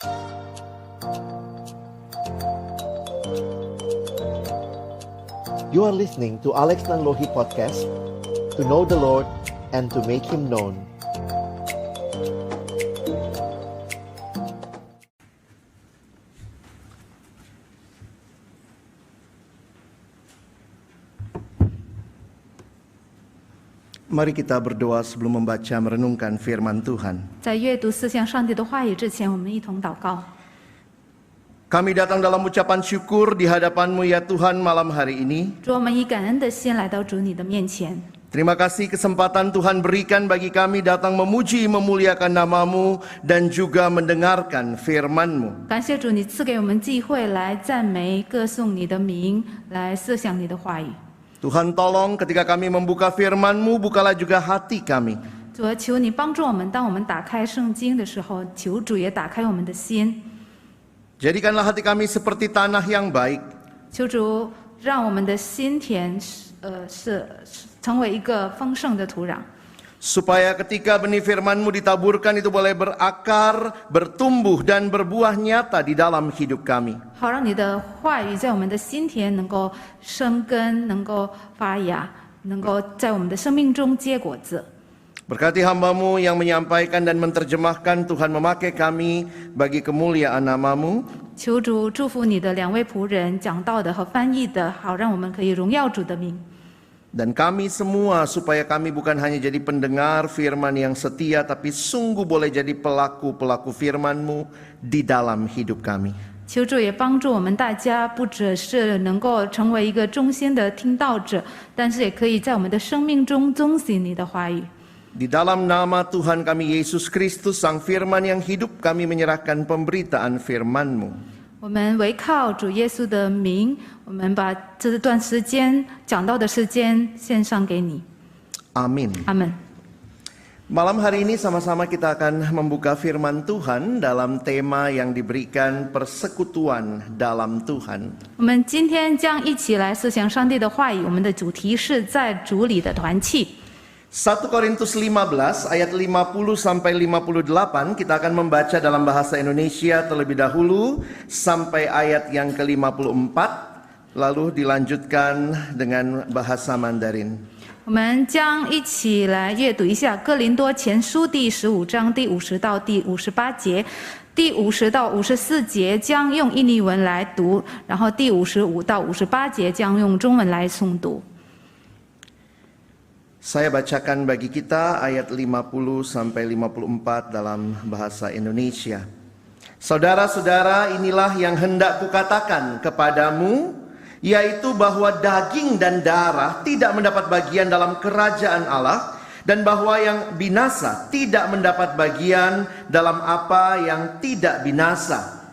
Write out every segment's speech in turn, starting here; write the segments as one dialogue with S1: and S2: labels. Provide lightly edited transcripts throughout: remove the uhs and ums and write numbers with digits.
S1: You are listening to Alex Nanlohi Podcast, to know the Lord and to make Him known.
S2: Mari kita berdoa sebelum membaca merenungkan firman Tuhan.
S3: 在阅读思想上帝的话语之前，我们一同祷告。
S2: Kami datang dalam ucapan syukur di hadapan-Mu ya Tuhan malam hari ini.
S3: 主，我们以感恩的心来到主你的面前。
S2: Terima kasih kesempatan Tuhan berikan bagi kami datang memuji memuliakan nama-Mu dan juga mendengarkan firman-Mu.
S3: 感谢主，你赐给我们机会来赞美、歌颂你的名，来思想你的话语。
S2: Tuhan tolong ketika kami membuka firman-Mu, bukalah juga hati kami.
S3: 主啊，求你帮助我们，当我们打开圣经的时候，求主也打开我们的心。
S2: Jadikanlah hati kami seperti tanah yang baik.
S3: 求主让我们的心田成为一个丰盛的土壤。
S2: Supaya ketika benih firman-Mu ditaburkan itu boleh berakar, bertumbuh dan berbuah nyata di dalam hidup kami.
S3: 好让你的话语在我们的心田能够生根，能够发芽，能够在我们的生命中结果子。
S2: Berkati hamba-Mu yang menyampaikan dan menerjemahkan, Tuhan memakai kami bagi kemuliaan nama-Mu.
S3: 求主祝福你的两位仆人讲道的和翻译的，好让我们可以荣耀主的名。
S2: Dan kami semua supaya kami bukan hanya jadi pendengar firman yang setia, tapi sungguh boleh jadi pelaku-pelaku firman-Mu di dalam hidup kami.
S3: 求主也帮助我们大家，不只是能够成为一个忠心的听道者，但是也可以在我们的生命中遵循你的话语。
S2: Di dalam nama Tuhan kami Yesus Kristus, Sang Firman yang hidup, kami menyerahkan pemberitaan firman-Mu.
S3: 我们唯靠主耶稣的名，我们把这段时间讲道的时间献上给你。
S2: Amin.
S3: 阿门。
S2: Malam hari ini sama-sama kita akan membuka firman Tuhan dalam tema yang diberikan persekutuan dalam Tuhan.
S3: 我们今天将一起来思想上帝的话语，我们的主题是在主里的团契。
S2: 1 Korintus 15 ayat 50 sampai 58 kita akan membaca dalam bahasa Indonesia terlebih dahulu sampai ayat yang ke-54 lalu dilanjutkan dengan bahasa Mandarin.
S3: 我们将一起来阅读一下哥林多前书第15章第50到第58节，第50到54节将用印尼文来读，然后第55到58节将用中文来诵读。
S2: Saya bacakan bagi kita ayat 50 sampai 54 dalam bahasa Indonesia. Saudara-saudara, inilah yang hendak kukatakan kepadamu, yaitu bahwa daging dan darah tidak mendapat bagian dalam kerajaan Allah, dan bahwa yang binasa tidak mendapat bagian dalam apa yang tidak binasa.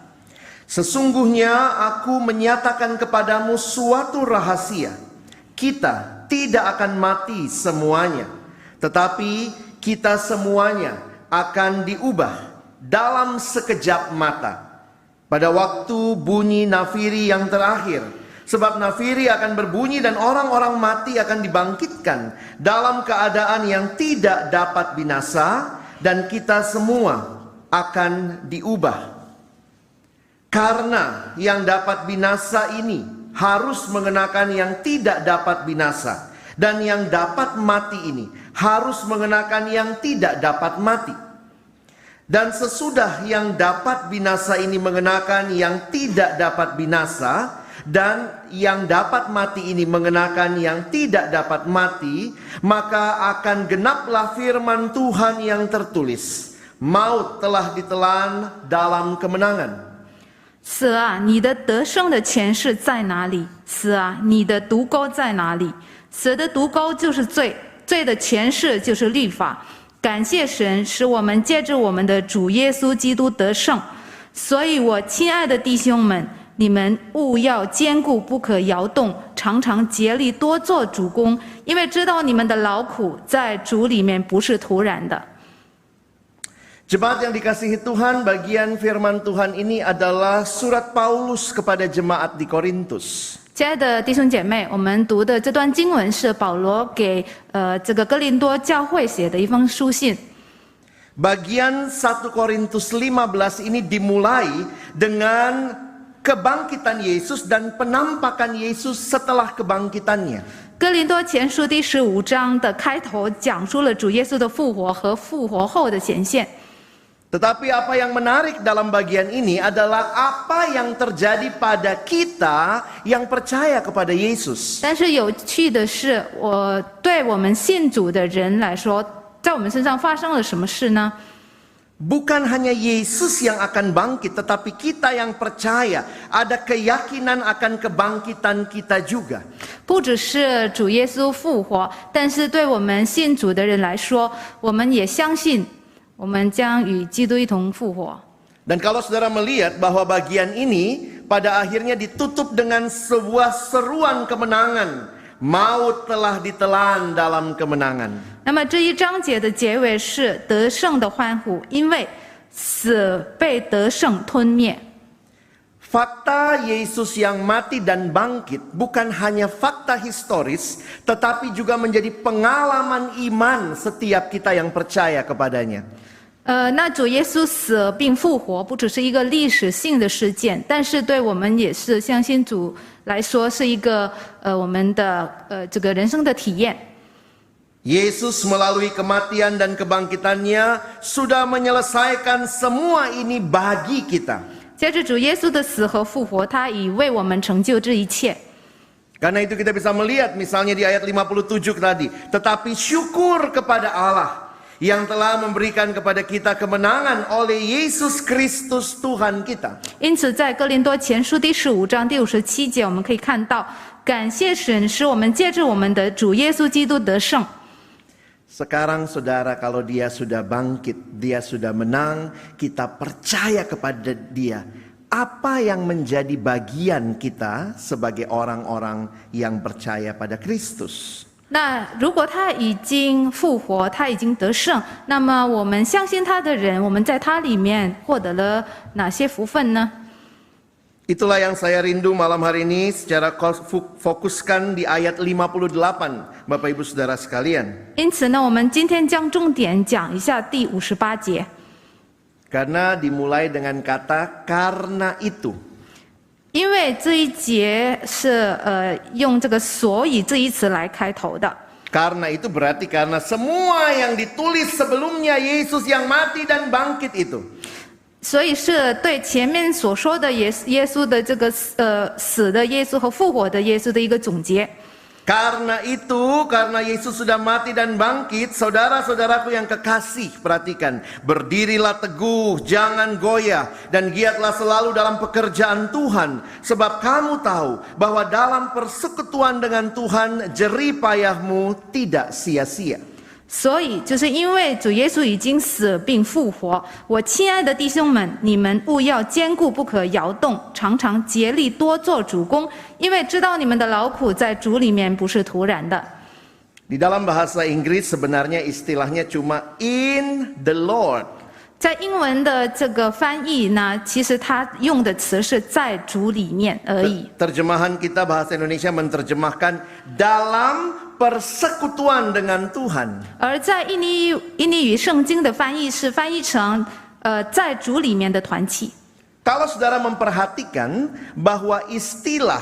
S2: Sesungguhnya aku menyatakan kepadamu suatu rahasia. Kita tidak akan mati semuanya, tetapi kita semuanya akan diubah dalam sekejap mata. Pada waktu bunyi nafiri yang terakhir, sebab nafiri akan berbunyi dan orang-orang mati akan dibangkitkan dalam keadaan yang tidak dapat binasa, dan kita semua akan diubah. Karena yang dapat binasa ini harus mengenakan yang tidak dapat binasa, dan yang dapat mati ini harus mengenakan yang tidak dapat mati. Dan sesudah yang dapat binasa ini mengenakan yang tidak dapat binasa, dan yang dapat mati ini mengenakan yang tidak dapat mati, maka akan genaplah firman Tuhan yang tertulis, maut telah ditelan dalam kemenangan.
S3: 死啊，你的得胜的权势在哪里？死啊，你的毒钩在哪里？死的毒钩就是罪，罪的权势就是律法。感谢神，使我们借着我们的主耶稣基督得胜。所以我亲爱的弟兄们，你们务要坚固，不可摇动，常常竭力多做主工，因为知道你们的劳苦在主里面不是徒然的。
S2: Jemaat yang dikasihi Tuhan, bagian firman Tuhan ini adalah surat Paulus kepada jemaat di Korintus.
S3: 亲爱的弟兄姐妹，我们读的这段经文是保罗给这个哥林多教会写的一封书信。
S2: Bagian 1 Korintus 15 ini dimulai dengan kebangkitan Yesus dan penampakan Yesus setelah kebangkitannya.
S3: 哥林多前书第15章的开头讲述了主耶稣的复活和复活后的显现。
S2: Tetapi apa yang menarik dalam bagian ini adalah apa yang terjadi pada kita yang percaya kepada Yesus.
S3: 但是有趣的是，对我们信主的人来说，在我们身上发生了什么事呢？
S2: Bukan hanya Yesus yang akan bangkit, tetapi kita yang percaya ada keyakinan akan kebangkitan kita juga.
S3: 不只是主耶稣复活，但是对我们信主的人来说，我们也相信我们将与基督一同复活。
S2: Dan kalau saudara melihat bahwa bagian ini pada akhirnya ditutup dengan sebuah seruan kemenangan. Maut telah ditelan dalam kemenangan.
S3: 那么这一章节的结尾是得胜的欢呼，因为死被得胜吞灭。
S2: Fakta Yesus yang mati dan bangkit bukan hanya fakta historis, tetapi juga menjadi pengalaman iman setiap kita yang percaya kepadanya.
S3: 那主耶稣死并复活，不只是一个历史性的事件，但是对我们也是相信主来说是一个我们的这个人生的体验。
S2: Yesus melalui kematian dan kebangkitannya sudah menyelesaikan semua ini bagi kita.
S3: 接着主耶稣的死和复活，他已为我们成就这一切。
S2: Karena itu kita bisa melihat misalnya di ayat 57 tadi. Tetapi syukur kepada Allah yang telah memberikan kepada kita kemenangan oleh Yesus Kristus Tuhan kita.
S3: 因此，在哥林多前书第15章第57节，我们可以看到，感谢神使我们借着我们的主耶稣基督得胜。
S2: Sekarang saudara, kalau dia sudah bangkit, dia sudah menang, kita percaya kepada dia. Apa yang menjadi bagian kita sebagai orang-orang yang percaya pada Kristus?
S3: 那如果他已经复活，他已经得胜，那么我们相信他的人，我们在他里面获得了哪些福分呢？
S2: Itulah yang saya rindu malam hari ini secara fokuskan di ayat 58, Bapak Ibu Saudara sekalian.
S3: 因此呢，我们今天将重点讲一下第58节。
S2: Karena dimulai dengan kata karena itu.
S3: 因为这一节是用这个所以这一词来开头的。
S2: Karena itu berarti karena semua yang ditulis sebelumnya Yesus yang mati dan bangkit itu.
S3: 所以是对前面所说的耶稣的这个死的耶稣和复活的耶稣的一个总结。
S2: Karena itu, karena Yesus sudah mati dan bangkit, saudara-saudaraku yang kekasih, perhatikan, berdirilah teguh, jangan goyah, dan giatlah selalu dalam pekerjaan Tuhan, sebab kamu tahu bahwa dalam persekutuan dengan Tuhan, jerih payahmu tidak sia-sia.
S3: 所以，就是因为主耶稣已经死并复活，我亲爱的弟兄们，你们务要坚固，不可摇动，常常竭力多做主工，因为知道你们的劳苦在主里面不是徒然的。
S2: Di dalam bahasa Inggris sebenarnya istilahnya cuma in the Lord.
S3: 在英文的这个翻译呢，其实它用的词是在主里面而已。
S2: Terjemahan kita bahasa Indonesia menerjemahkan dalam persekutuan dengan Tuhan.
S3: 而在印尼语圣经的翻译是翻译成在主里面的团契。
S2: Kalau saudara memperhatikan bahwa istilah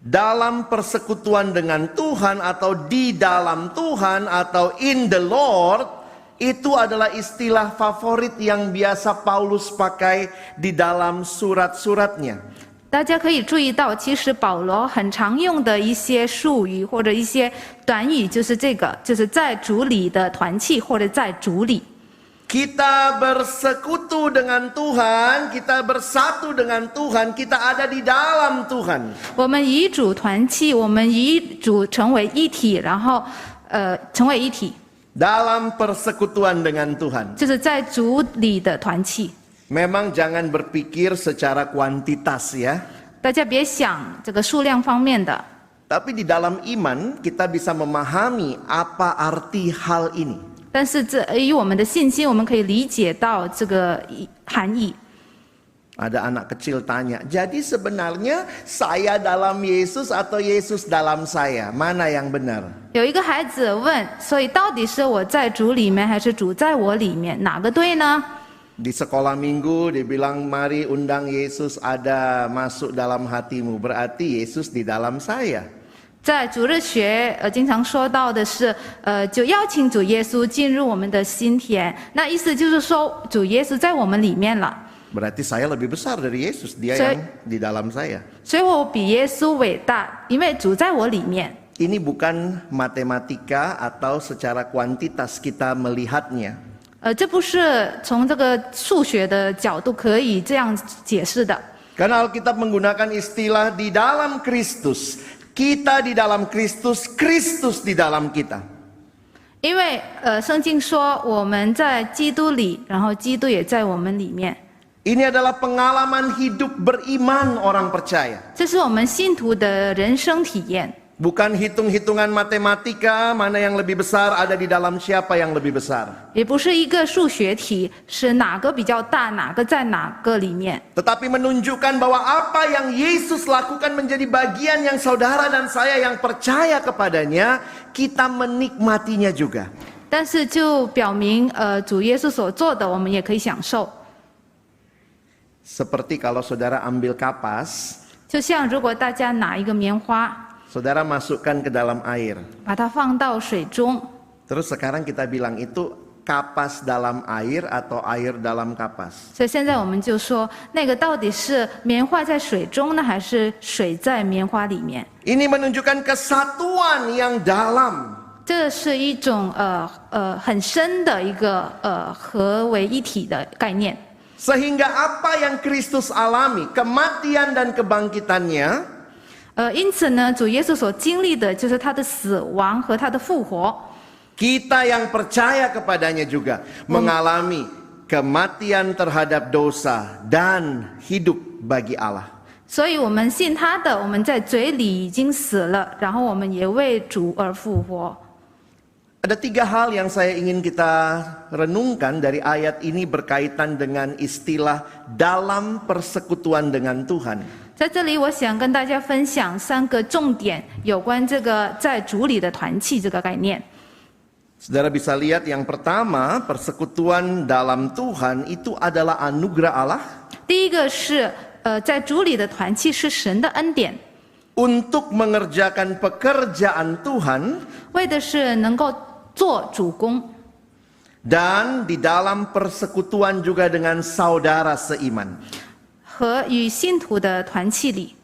S2: dalam persekutuan dengan Tuhan atau di dalam Tuhan atau in the Lord itu adalah istilah favorit yang biasa Paulus pakai di dalam surat-suratnya.
S3: 大家可以注意到，其实保罗很常用的一些术语或者一些短语就是这个，就是在主里的团契或者在主里。
S2: Kita bersekutu dengan Tuhan, kita bersatu dengan Tuhan, kita ada di dalam Tuhan.
S3: 我们与主团契，我们与主成为一体，然后成为一体，
S2: Dalam persekutuan dengan Tuhan.
S3: 就是在主里的团契。
S2: Memang jangan berpikir secara kuantitas ya.
S3: 大家别想这个数量方面的，
S2: Tapi di dalam iman kita bisa memahami apa arti hal ini.
S3: 但是这以我们的信心，我们可以理解到这个含义。
S2: Ada anak kecil tanya, jadi sebenarnya saya dalam Yesus atau Yesus dalam saya? Mana yang benar?
S3: 有一个孩子问，所以到底是我在主里面，还是主在我里面，哪个对呢？
S2: Di sekolah minggu dibilang mari undang Yesus ada masuk dalam hatimu. Berarti Yesus di dalam saya.
S3: 在主日学，经常说到的是，就邀请主耶稣进入我们的心田。那意思就是说，主耶稣在我们里面了。
S2: Berarti saya lebih besar dari Yesus, dia yang di dalam saya.
S3: 所以我比耶稣伟大，因为主在我里面。
S2: Ini bukan matematika atau secara kuantitas kita melihatnya.
S3: 这不是从这个数学的角度可以这样解释的。
S2: Karena Alkitab menggunakan istilah di dalam Kristus. Kita di dalam Kristus, Kristus di dalam kita.
S3: 因为圣经说我们在基督里，然后基督也在我们里面。
S2: Ini adalah pengalaman hidup beriman orang percaya.
S3: 这是我们信徒的人生体验。
S2: Bukan hitung-hitungan matematika, mana yang lebih besar ada di dalam siapa yang lebih besar.
S3: 也不是一个数学题，是哪个比较大，哪个在哪个里面。
S2: Tetapi menunjukkan bahwa apa yang Yesus lakukan menjadi bagian yang saudara dan saya yang percaya kepadanya, kita menikmatinya juga.
S3: 但是就表明，主耶稣所做的，我们也可以享受。
S2: Seperti kalau saudara ambil kapas,
S3: 就像如果大家拿一个棉花，
S2: saudara masukkan ke dalam air.
S3: 把它放到水中，
S2: Terus sekarang kita bilang itu kapas dalam air atau air dalam kapas.
S3: 所以现在我们就说，那个到底是棉花在水中呢，还是水在棉花里面？
S2: Ini menunjukkan kesatuan yang dalam.
S3: 这是一种很深的一个合为一体的概念。
S2: Sehingga apa yang Kristus alami, kematian dan kebangkitannya,
S3: 因此呢，主耶稣所经历的就是他的死亡和他的复活。
S2: kita yang percaya kepadanya juga mengalami kematian terhadap dosa dan hidup bagi Allah.
S3: 所以我们信他的，我们在嘴里已经死了，然后我们也为主而复活。
S2: Ada 3 hal yang saya ingin kita renungkan dari ayat ini berkaitan dengan istilah dalam persekutuan dengan Tuhan.
S3: 在这里，我想跟大家分享3个重点，有关这个在主里的团契这个概念。
S2: Saudara bisa lihat yang pertama, persekutuan dalam Tuhan itu adalah anugerah Allah
S3: 第一个是，在主里的团契是神的恩典，
S2: untuk mengerjakan pekerjaan Tuhan
S3: 为的是能够做主工，
S2: dan di dalam persekutuan juga dengan saudara seiman.
S3: 和与信徒的团契里。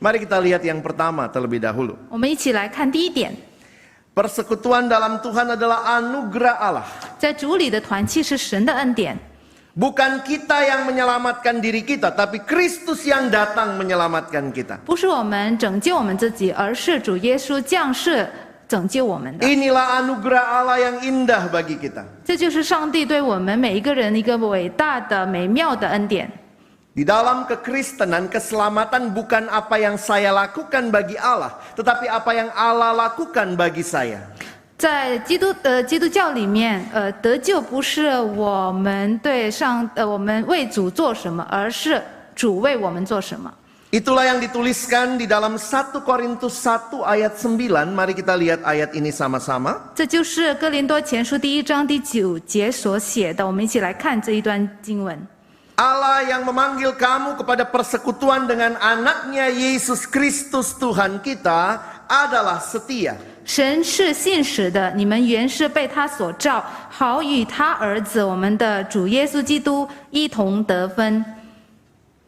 S2: Mari kita lihat yang pertama terlebih dahulu.
S3: 我们一起来看第一点，
S2: Persekutuan dalam Tuhan adalah anugerah Allah.
S3: 在主里的团契是神的恩典，
S2: Bukan kita yang menyelamatkan diri kita, tapi Kristus yang datang menyelamatkan kita.
S3: 不是我们拯救我们自己，而是主耶稣降世拯救我们的。
S2: Inilah anugerah Allah yang indah bagi kita.
S3: 这就是上帝对我们每一个人一个伟大的、美妙的恩典。
S2: Di dalam kekristenan, keselamatan bukan apa yang saya lakukan bagi Allah, tetapi apa yang Allah lakukan bagi saya.
S3: 在基督教里面，得救不是我们我们为主做什么，而是主为我们做什么。
S2: Itulah yang dituliskan di dalam 1 Korintus 1 ayat 9. Mari kita lihat ayat ini sama-sama.
S3: 这就是哥林多前书第1章第9节所写的。我们一起来看这一段经文。
S2: Allah yang memanggil kamu kepada persekutuan dengan anaknya Yesus Kristus Tuhan kita adalah setia.
S3: 神是信实的，你们原是被他所召，好与他儿子我们的主耶稣基督一同得分。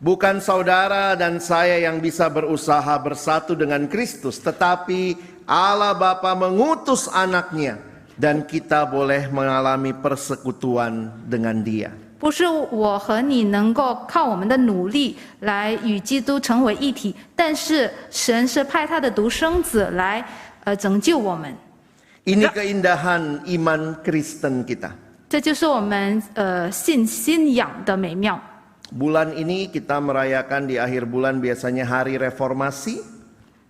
S2: Bukan saudara dan saya yang bisa berusaha bersatu dengan Kristus, tetapi Allah Bapa mengutus anaknya dan kita boleh mengalami persekutuan dengan Dia.
S3: 不是我和你能够靠我们的努力来与基督成为一体，但是神是派他的独生子来拯救我们。
S2: Ini keindahan iman Kristen kita.
S3: 这就是我们信仰的美妙。
S2: Bulan ini kita merayakan di akhir bulan biasanya hari reformasi.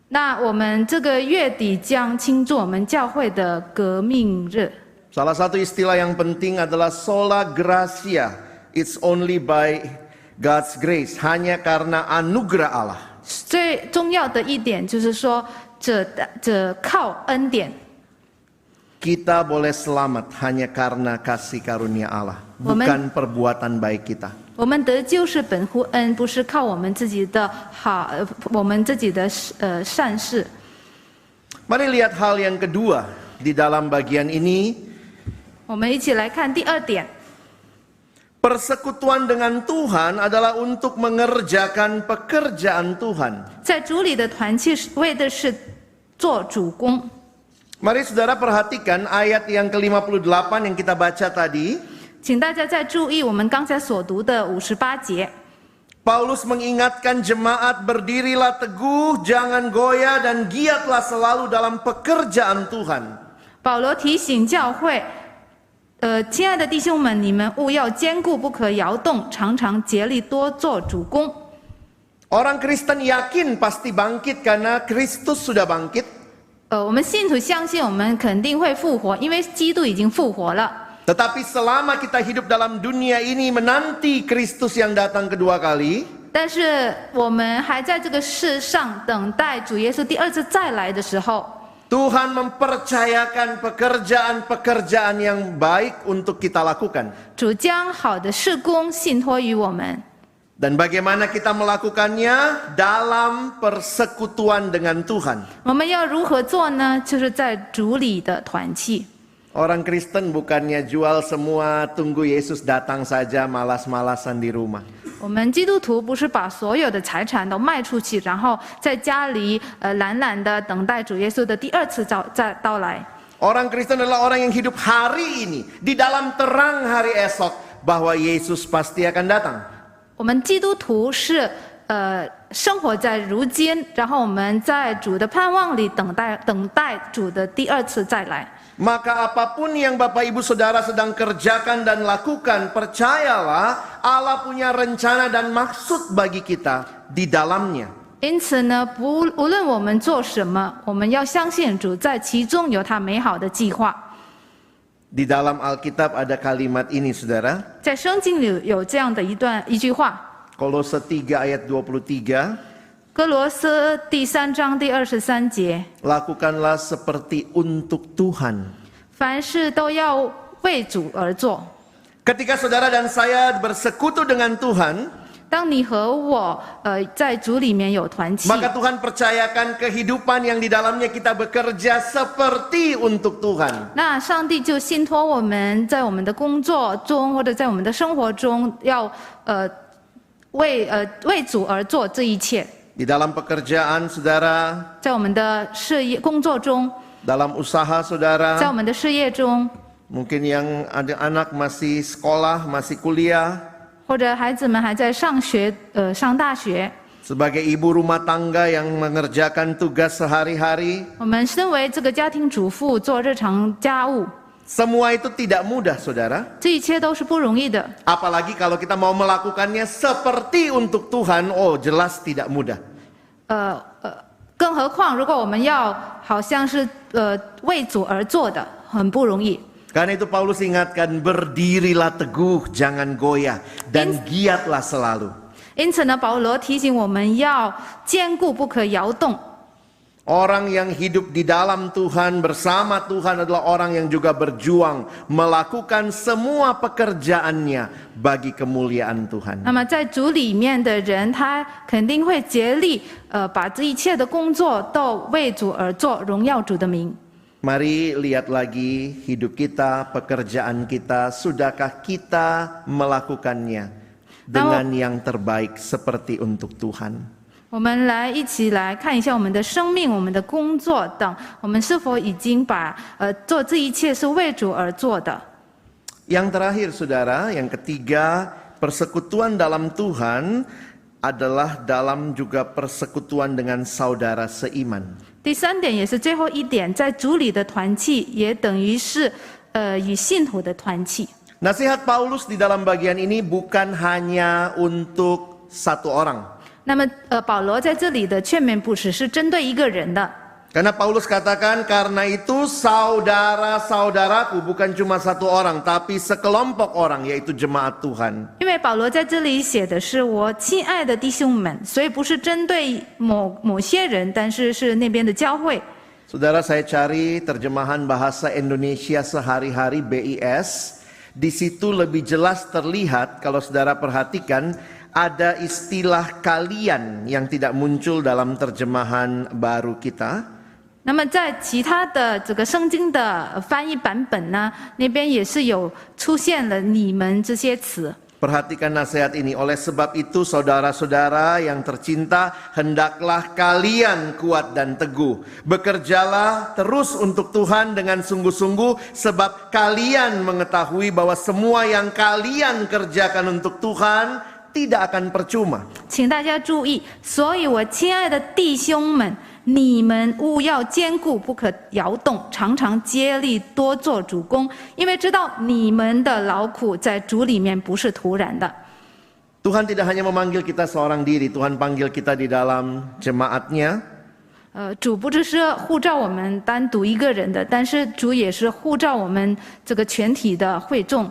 S3: 那我们这个月底将庆祝我们教会的革命日。
S2: Salah satu istilah yang penting adalah sola gratia. It's only by God's grace, hanya karena anugerah Allah.
S3: 最重要的一点就是说，这靠恩典。
S2: Kita boleh selamat hanya karena kasih karunia Allah, bukan perbuatan baik kita.
S3: 我们得救是本乎恩，不是靠我们自己的好，我们自己的善事。
S2: Mari lihat hal yang kedua di dalam bagian ini.
S3: 我们一起来看第二点，
S2: Persekutuan dengan Tuhan adalah untuk mengerjakan pekerjaan Tuhan.
S3: 在主里的团契为的是做主工。
S2: Mari saudara perhatikan ayat yang ke-58 yang kita baca tadi.
S3: 请大家再注意我们刚才所读的58节。
S2: Paulus mengingatkan jemaat, berdirilah teguh, jangan goyah dan giatlah selalu dalam pekerjaan Tuhan.
S3: 保罗提醒教会，亲爱的弟兄们，你们务要坚固，不可摇动，常常竭力多做主工。
S2: Orang Kristen yakin pasti bangkit karena Kristus sudah bangkit.
S3: 我们信徒相信我们肯定会复活，因为基督已经复活了。
S2: Tetapi selama kita hidup dalam dunia ini menanti Kristus yang datang kedua kali,
S3: 但是我们还在这个世上等待主耶稣第二次再来的时候，
S2: Tuhan mempercayakan pekerjaan-pekerjaan yang baik untuk kita lakukan.
S3: 主将好的事工信托于我们。
S2: Dan bagaimana kita melakukannya? Dalam persekutuan dengan Tuhan.
S3: 我们要如何做呢？就是在主里的团契。
S2: Orang Kristen bukannya jual semua, tunggu Yesus datang saja, malas-malasan di rumah.
S3: 我们基督徒不是把所有的财产都卖出去，然后在家里懒懒的等待主耶稣的第二次到来。
S2: Orang Kristen adalah orang yang hidup hari ini, di dalam terang hari esok, bahwa Yesus pasti akan datang.
S3: 我们基督徒是生活在如今，然后我们在主的盼望里等待主的第二次再来。
S2: Maka apapun yang Bapak Ibu Saudara sedang kerjakan dan lakukan, percayalah Allah punya rencana dan maksud bagi kita di dalamnya.
S3: 因此呢，无论我们做什么，我们要相信主在其中有他美好的计划。
S2: Di dalam Alkitab ada kalimat ini, Saudara.
S3: 在圣经里有这样的一句话，
S2: Kolose 3 ayat 23.
S3: 哥罗斯第3章第23节，
S2: Lakukanlah seperti untuk Tuhan.
S3: 凡事都要为主而做。
S2: Ketika saudara dan saya bersekutu dengan Tuhan,
S3: 当你和我在主里面有团契，
S2: maka Tuhan percayakan kehidupan yang di dalamnya kita bekerja seperti untuk Tuhan.
S3: 那上帝就信托我们在我们的工作中或者在我们的生活中要为主而做这一切。
S2: Di dalam pekerjaan saudara,
S3: 在我们的事业工作中，
S2: dalam usaha
S3: 在
S2: saudara,
S3: 我们的事业中，
S2: mungkin yang ada anak masih sekolah, masih kuliah,
S3: 或者孩子们还在上学上大学，
S2: sebagai ibu rumah tangga yang mengerjakan tugas sehari-hari,
S3: 我们身为这个家庭主妇做日常家务，
S2: semua itu tidak mudah, saudara.
S3: 这一切都是不容易的。
S2: Apalagi kalau kita mau melakukannya seperti untuk Tuhan, oh jelas tidak mudah.
S3: 更何况如果我们要好像是为主而做的，很不容易。
S2: Karena itu Paulus ingatkan, berdirilah teguh, jangan goyah, dan giatlah selalu.
S3: 因此呢，保罗提醒我们要坚固，不可摇动。
S2: Orang yang hidup di dalam Tuhan, bersama Tuhan adalah orang yang juga berjuang, melakukan semua pekerjaannya bagi kemuliaan Tuhan.
S3: 那么在主里面的人，他肯定会竭力把这一切的工作都为主而做，荣耀主的名。
S2: Mari lihat lagi hidup kita, pekerjaan kita, sudahkah kita melakukannya dengan yang terbaik seperti untuk Tuhan?
S3: 我们来一起来看一下我们的生命、我们的工作等，我们是否已经把做这一切是为主而做的。
S2: Yang terakhir saudara, yang ketiga, persekutuan dalam Tuhan adalah dalam juga persekutuan dengan saudara seiman.
S3: 第三点也是最后一点，在主里的团契也等于是与信徒的团契。
S2: Nasihat Paulus di dalam bagian ini bukan hanya untuk satu orang.
S3: 那么保罗在这里的劝勉不只是针对一个人的，
S2: Karena Paulus katakan, karena itu saudara-saudaraku bukan cuma satu orang, tapi sekelompok orang, yaitu jemaat Tuhan.
S3: 因为保罗在这里写的是我亲爱的弟兄们，所以不是针对某些人，但是是那边的教会。
S2: Saudara, saya cari terjemahan bahasa Indonesia sehari-hari BIS. Di situ lebih jelas terlihat, kalau saudara perhatikan, ada istilah kalian yang tidak muncul dalam terjemahan baru kita.
S3: 那么在其他的这个圣经的翻译版本呢，那边也是有出现了你们这些词。
S2: Perhatikan nasihat ini. Oleh sebab itu saudara-saudara yang tercinta, hendaklah kalian kuat dan teguh. Bekerjalah terus untuk Tuhan dengan sungguh-sungguh, sebab kalian mengetahui bahwa semua yang kalian kerjakan untuk Tuhan tidak akan percuma.
S3: 请大家注意，所以我亲爱的弟兄们，你们务要坚固，不可摇动，常常接力，多做主工，因为知道你们的劳苦在主里面不是徒然的。
S2: Tuhan tidak hanya memanggil kita seorang diri, Tuhan panggil kita di dalam jemaatnya.
S3: 主不只是呼召我们单独一个人的，但是主也是呼召我们这个全体的会众。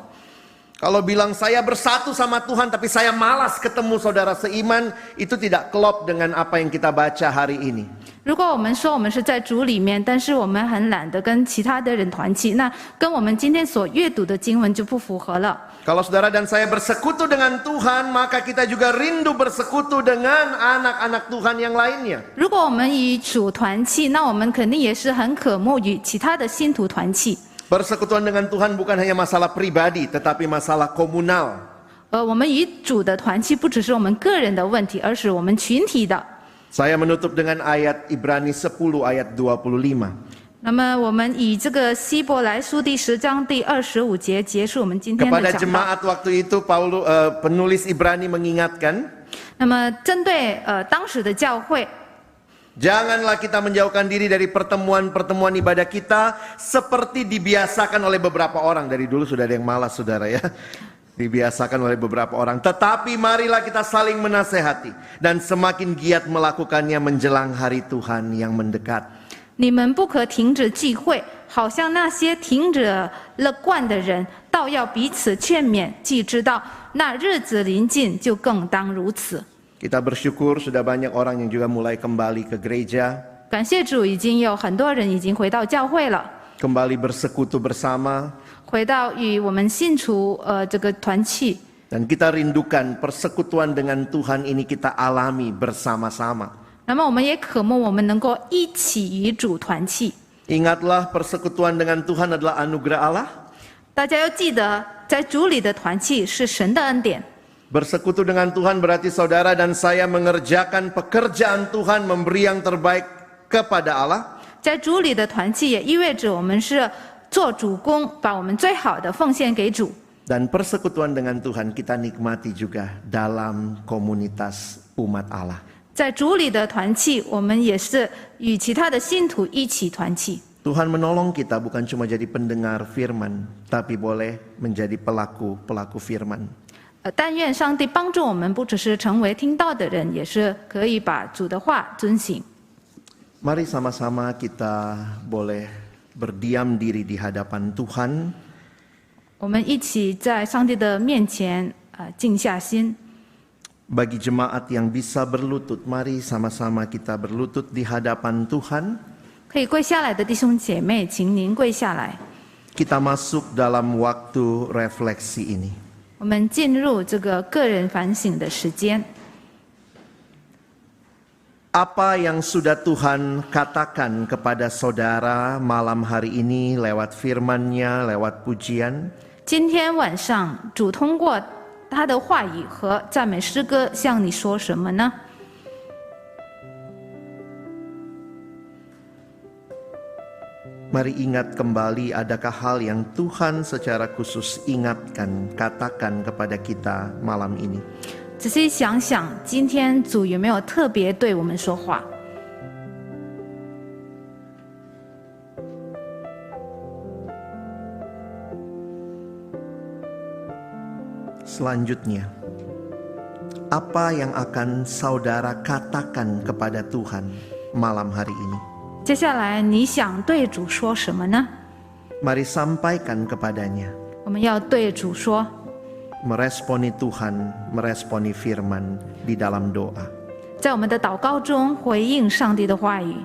S2: Kalau bilang saya bersatu sama Tuhan tapi saya malas ketemu saudara seiman, itu tidak klop dengan apa yang kita baca hari ini.
S3: 如果我们说我们是在主里面，但是我们很懒得跟其他的人团契，那跟我们今天所阅读的经文就不符合了。
S2: Kalau saudara dan saya bersekutu dengan Tuhan, maka kita juga rindu bersekutu dengan anak-anak Tuhan yang lainnya.
S3: 如果我们与主团契，那我们肯定也是很渴慕与其他的信徒团契。
S2: Persekutuan dengan Tuhan bukan hanya masalah pribadi, tetapi masalah komunal.
S3: 我们与主的团契不只是我们个人的问题，而是我们群体的。
S2: Saya menutup dengan ayat Ibrani 10 ayat 25.
S3: 那么我们以这个希伯来书第10章第25节结束我们今天的
S2: Kepada
S3: 讲道。
S2: jemaat waktu itu, penulis Ibrani mengingatkan,
S3: 那么针对当时的教会，
S2: janganlah kita menjauhkan diri dari pertemuan-pertemuan ibadah kita seperti dibiasakan oleh beberapa orang. Dari dulu sudah ada yang malas, saudara ya. Dibiasakan oleh beberapa orang. Tetapi marilah kita saling menasehati dan semakin giat melakukannya menjelang hari Tuhan yang mendekat.
S3: 你们不可停止聚会，好像那些停止了惯的人，倒要彼此劝勉，既知道那日子临近，就更当如此。
S2: Kita bersyukur sudah banyak orang yang juga mulai kembali ke gereja,
S3: 感谢主，已经有很多人已经回到教会了，
S2: kembali bersekutu bersama.
S3: 回到与我们信徒这个团契。
S2: Dan kita rindukan persekutuan dengan Tuhan ini kita alami bersama-sama.
S3: 那么我们也渴慕我们能够一起与主团契。
S2: Ingatlah persekutuan dengan Tuhan adalah anugerah Allah.
S3: 大家要记得，在主里的团契是神的恩典。
S2: Bersekutu dengan Tuhan berarti saudara dan saya mengerjakan pekerjaan Tuhan, memberi yang terbaik kepada Allah.
S3: 在主里的团契也意味着我们是做主工，把我们最好的奉献给主。
S2: Dan persekutuan dengan Tuhan kita nikmati juga dalam komunitas umat Allah.
S3: 在主里的团契，我们也是与其他的信徒一起团契。
S2: Tuhan menolong kita bukan cuma jadi pendengar firman, tapi boleh menjadi pelaku-pelaku firman.
S3: 但愿上帝帮助我们，不只是成为听到的人，也是可以把主的话遵行。
S2: Mari sama-sama kita boleh berdiam diri di hadapan Tuhan.
S3: 我们一起在上帝的面前静下心。
S2: Bagi jemaat yang bisa berlutut, mari sama-sama kita berlutut di hadapan Tuhan.
S3: 可以跪下来的弟兄姐妹，请您跪下来。
S2: Kita masuk dalam waktu refleksi ini.
S3: 我们进入这个个人反省的时间。
S2: Apa yang sudah Tuhan katakan kepada saudara malam hari ini lewat firman-Nya, lewat pujian?
S3: 今天晚上，主通过他的话语和赞美诗歌向你说什么呢？
S2: Mari ingat kembali, adakah hal yang Tuhan secara khusus ingatkan, katakan kepada kita malam ini?
S3: 仔细想想，今天主有没有特别对我们说话？
S2: Selanjutnya, apa yang akan saudara katakan kepada Tuhan malam hari ini?
S3: 接下来你想对主说什么呢？
S2: Mari sampaikan kepadanya.
S3: 我们要对主说，
S2: Meresponi Tuhan, meresponi firman di dalam doa.
S3: 在我们的祷告中回应上帝的话语。